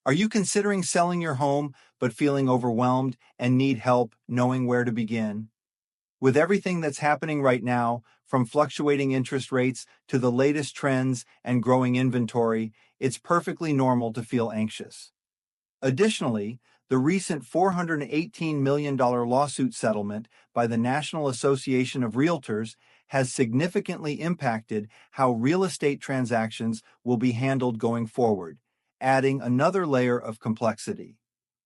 Are you considering selling your home but feeling overwhelmed and need help knowing where to begin? With everything that's happening right now, from fluctuating interest rates to the latest trends and growing inventory, it's perfectly normal to feel anxious. Additionally, the recent $418 million lawsuit settlement by the National Association of Realtors has significantly impacted how real estate transactions will be handled going forward, adding another layer of complexity.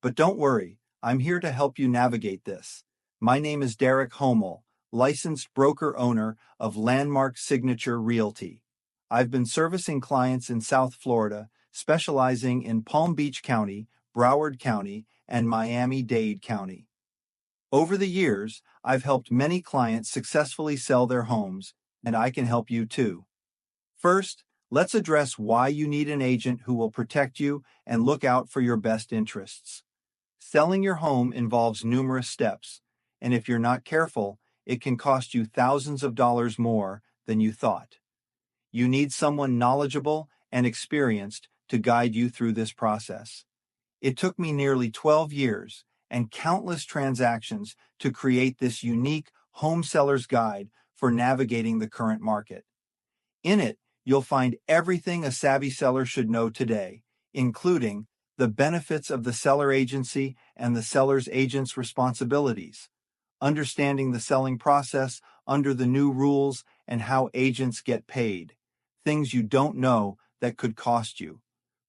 But don't worry, I'm here to help you navigate this. My name is Derek Homel, licensed broker owner of Landmark Signature Realty. I've been servicing clients in South Florida, specializing in Palm Beach County, Broward County, and Miami-Dade County. Over the years, I've helped many clients successfully sell their homes, and I can help you too. First, let's address why you need an agent who will protect you and look out for your best interests. Selling your home involves numerous steps, and if you're not careful, it can cost you thousands of dollars more than you thought. You need someone knowledgeable and experienced to guide you through this process. It took me nearly 12 years and countless transactions to create this unique home seller's guide for navigating the current market. In it, you'll find everything a savvy seller should know today, including the benefits of the seller agency and the seller's agent's responsibilities, understanding the selling process under the new rules and how agents get paid, things you don't know that could cost you,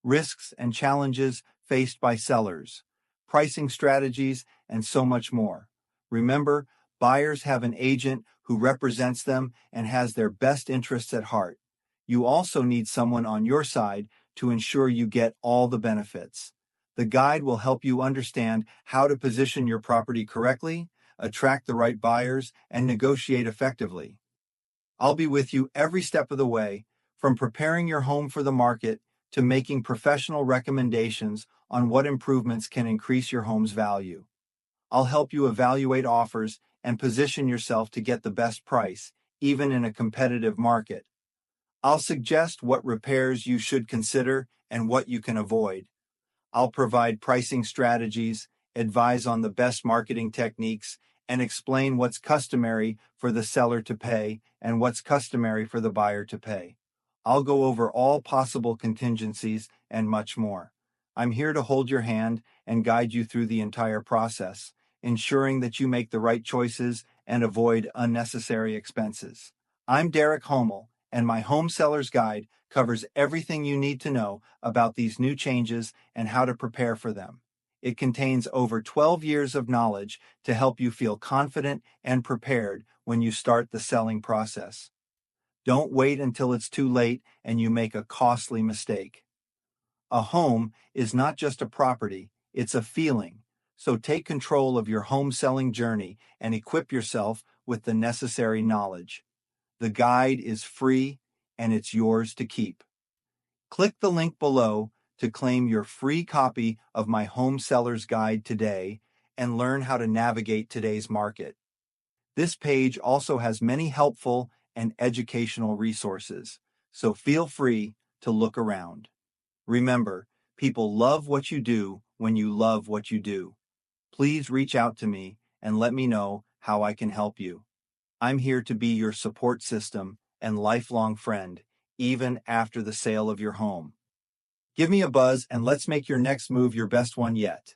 risks and challenges faced by sellers, pricing strategies, and so much more. Remember, buyers have an agent who represents them and has their best interests at heart. You also need someone on your side to ensure you get all the benefits. The guide will help you understand how to position your property correctly, attract the right buyers, and negotiate effectively. I'll be with you every step of the way, from preparing your home for the market to making professional recommendations on what improvements can increase your home's value. I'll help you evaluate offers and position yourself to get the best price, even in a competitive market. I'll suggest what repairs you should consider and what you can avoid. I'll provide pricing strategies, advise on the best marketing techniques, and explain what's customary for the seller to pay and what's customary for the buyer to pay. I'll go over all possible contingencies and much more. I'm here to hold your hand and guide you through the entire process, ensuring that you make the right choices and avoid unnecessary expenses. I'm Derek Homel, and my Home Seller's Guide covers everything you need to know about these new changes and how to prepare for them. It contains over 12 years of knowledge to help you feel confident and prepared when you start the selling process. Don't wait until it's too late and you make a costly mistake. A home is not just a property, it's a feeling. So take control of your home selling journey and equip yourself with the necessary knowledge. The guide is free and it's yours to keep. Click the link below to claim your free copy of my Home Seller's Guide today and learn how to navigate today's market. This page also has many helpful and educational resources, so feel free to look around. Remember, people love what you do when you love what you do. Please reach out to me and let me know how I can help you. I'm here to be your support system and lifelong friend, even after the sale of your home. Give me a buzz and let's make your next move your best one yet.